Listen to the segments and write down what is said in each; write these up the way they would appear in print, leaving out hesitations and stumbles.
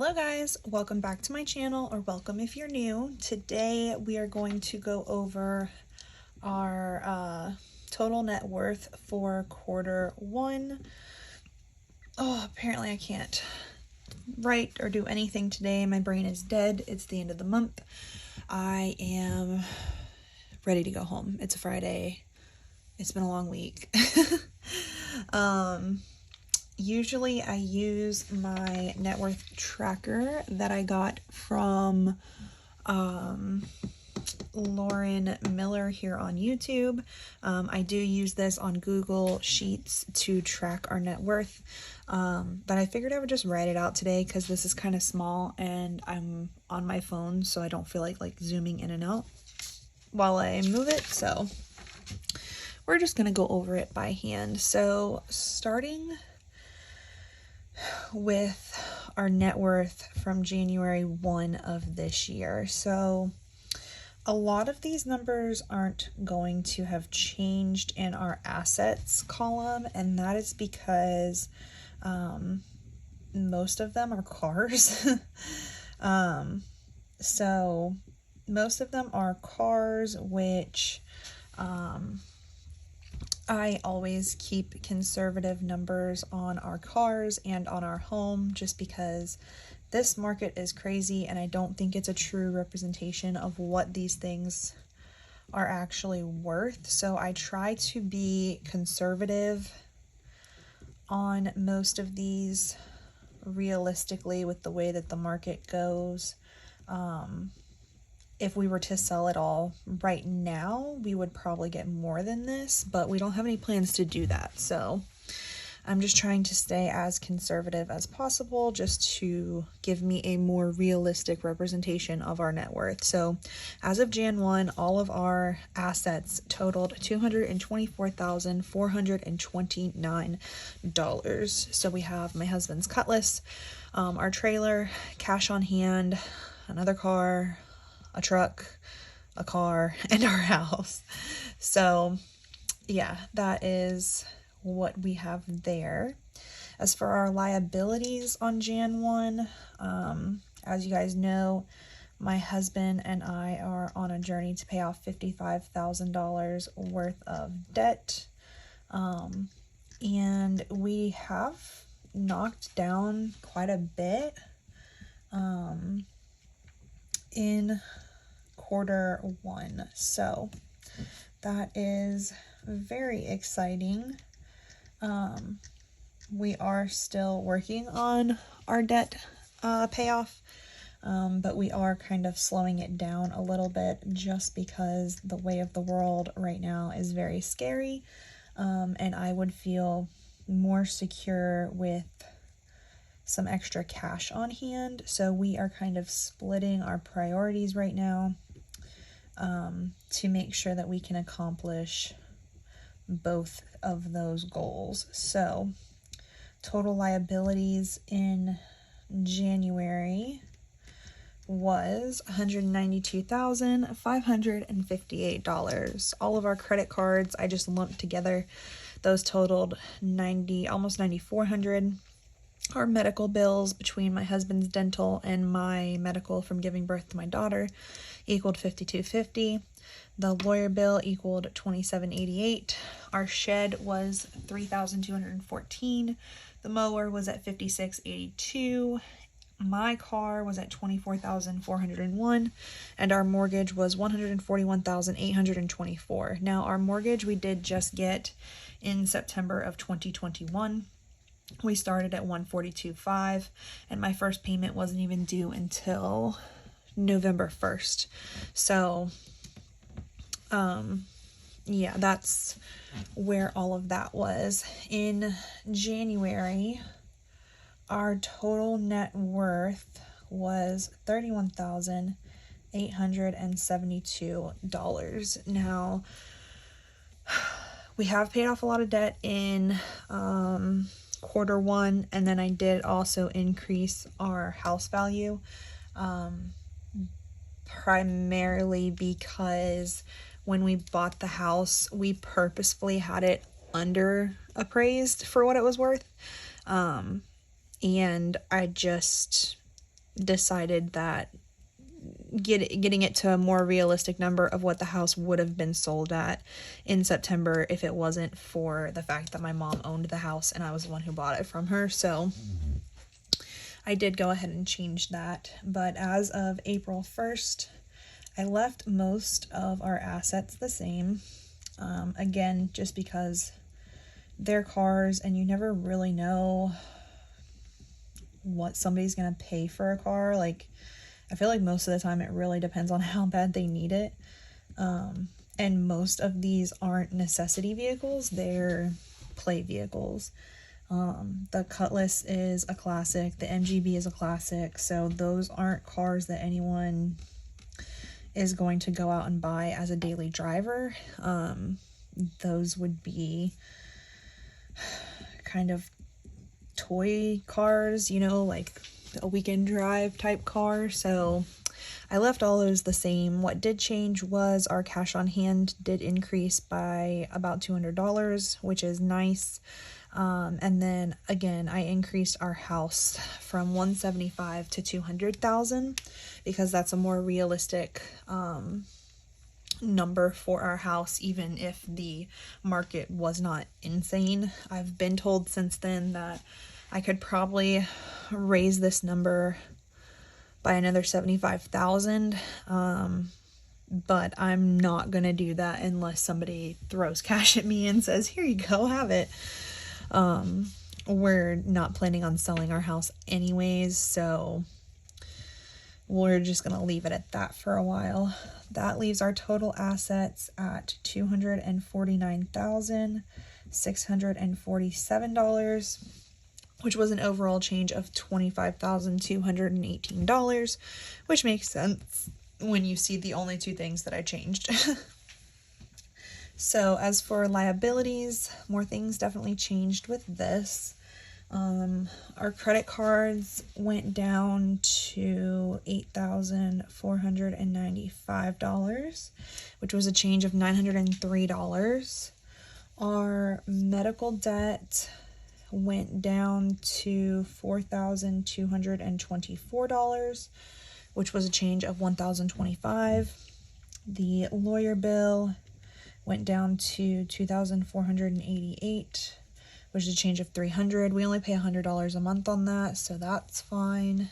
Hello guys, welcome back to my channel, or welcome if you're new. Today we are going to go over our total net worth for quarter one. Oh, apparently I can't write or do anything today. My brain is dead. It's the end of the month. I am ready to go home. It's a Friday. It's been a long week. Usually I use my net worth tracker that I got from Lauren Miller here on YouTube. I do use this on Google Sheets to track our net worth, but I figured I would just write it out today because this is kind of small and I'm on my phone, so I don't feel like zooming in and out while I move it. So we're just gonna go over it by hand. So starting with our net worth from January 1 of this year. So a lot of these numbers aren't going to have changed in our assets column, and that is because most of them are cars. So most of them are cars, which I always keep conservative numbers on our cars and on our home just because this market is crazy and I don't think it's a true representation of what these things are actually worth. So I try to be conservative on most of these realistically with the way that the market goes. If we were to sell it all right now, we would probably get more than this, but we don't have any plans to do that. So I'm just trying to stay as conservative as possible just to give me a more realistic representation of our net worth. So as of Jan 1, all of our assets totaled $224,429. So we have my husband's Cutlass, our trailer, cash on hand, another car, a truck, a car, and our house. So yeah, that is what we have there. As for our liabilities on Jan 1, as you guys know, my husband and I are on a journey to pay off $55,000 worth of debt. And we have knocked down quite a bit in quarter one. So that is very exciting. We are still working on our debt payoff, but we are kind of slowing it down a little bit just because the way of the world right now is very scary, and I would feel more secure with some extra cash on hand. So we are kind of splitting our priorities right now to make sure that we can accomplish both of those goals. So total liabilities in January was $192,558. All of our credit cards, I just lumped together. Those totaled almost $9,400. Our medical bills between my husband's dental and my medical from giving birth to my daughter equaled $5,250. The lawyer bill equaled $2,788. Our shed was $3,214. The mower was at $5,682. My car was at $24,401, and our mortgage was $141,824. Now, our mortgage we did just get in September of 2021. We started at $142,500, and my first payment wasn't even due until November 1st. So, yeah, that's where all of that was. In January, our total net worth was $31,872. Now, we have paid off a lot of debt in quarter one, and then I did also increase our house value, primarily because when we bought the house, we purposefully had it under appraised for what it was worth, and I just decided that getting it to a more realistic number of what the house would have been sold at in September if it wasn't for the fact that my mom owned the house and I was the one who bought it from her. So I did go ahead and change that. But as of April 1st, I left most of our assets the same. Again, just because they're cars and you never really know what somebody's going to pay for a car. Like, I feel like most of the time it really depends on how bad they need it. And most of these aren't necessity vehicles, they're play vehicles. The Cutlass is a classic, the MGB is a classic, so those aren't cars that anyone is going to go out and buy as a daily driver. Those would be kind of toy cars, you know, like a weekend drive type car. So I left all those the same. What did change was our cash on hand did increase by about $200, which is nice. And then again, I increased our house from 175 to 200,000 because that's a more realistic number for our house, even if the market was not insane. I've been told since then that I could probably raise this number by another 75,000, but I'm not gonna do that unless somebody throws cash at me and says, here you go, have it. We're not planning on selling our house anyways, so we're just gonna leave it at that for a while. That leaves our total assets at $249,647, which was an overall change of $25,218, which makes sense when you see the only two things that I changed. So as for liabilities, more things definitely changed with this. Our credit cards went down to $8,495, which was a change of $903. Our medical debt went down to $4,224, which was a change of $1,025. The lawyer bill went down to $2,488, which is a change of $300. We only pay $100 a month on that, so that's fine.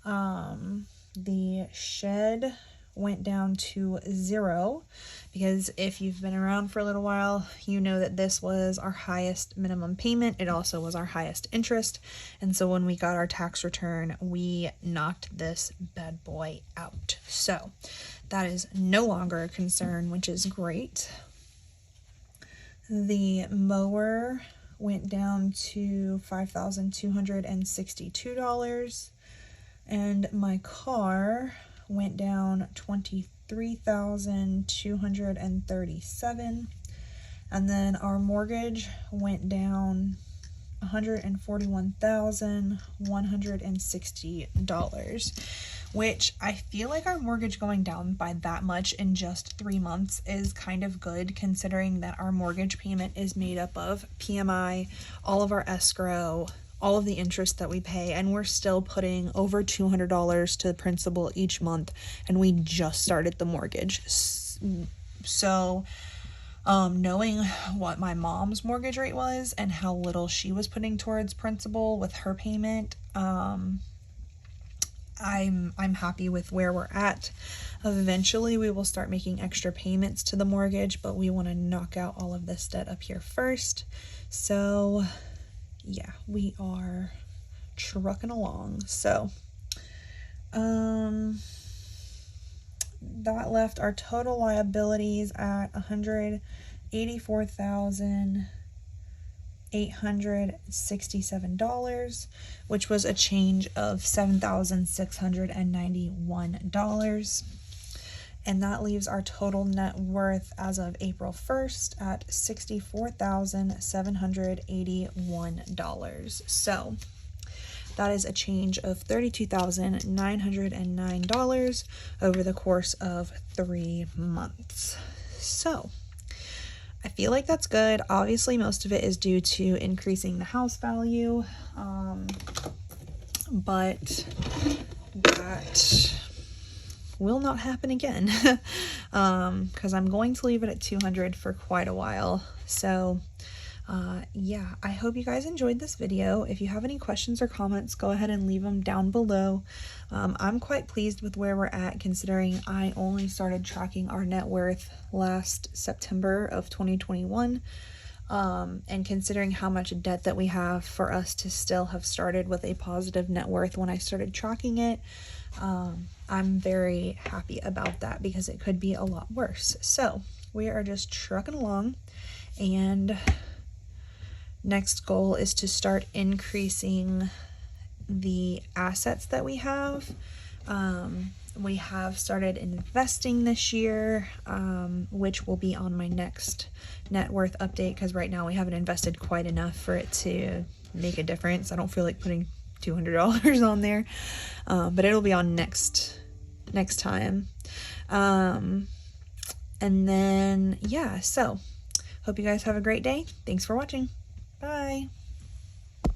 The shed went down to 0 because if you've been around for a little while, you know that this was our highest minimum payment. It also was our highest interest, and so when we got our tax return, we knocked this bad boy out. So that is no longer a concern, which is great. The mower went down to $5,262, and my car went down $23,237, and then our mortgage went down $141,160, which I feel like our mortgage going down by that much in just 3 months is kind of good, considering that our mortgage payment is made up of PMI, all of our escrow, all of the interest that we pay, and we're still putting over $200 to the principal each month, and we just started the mortgage. So knowing what my mom's mortgage rate was and how little she was putting towards principal with her payment, I'm happy with where we're at. Eventually we will start making extra payments to the mortgage, but we want to knock out all of this debt up here first. So yeah, we are trucking along. So that left our total liabilities at $184,867, which was a change of $7,691. And that leaves our total net worth as of April 1st at $64,781. So that is a change of $32,909 over the course of 3 months. So I feel like that's good. Obviously, most of it is due to increasing the house value. but that will not happen again because I'm going to leave it at 200 for quite a while. So yeah, I hope you guys enjoyed this video. If you have any questions or comments, go ahead and leave them down below. I'm quite pleased with where we're at, considering I only started tracking our net worth last September of 2021. And considering how much debt that we have, for us to still have started with a positive net worth when I started tracking it, I'm very happy about that, because it could be a lot worse. So we are just trucking along, and next goal is to start increasing the assets that we have. We have started investing this year, which will be on my next net worth update, because right now we haven't invested quite enough for it to make a difference. I don't feel like putting $200 on there, but it'll be on next time. And then yeah, so hope you guys have a great day. Thanks for watching. Bye.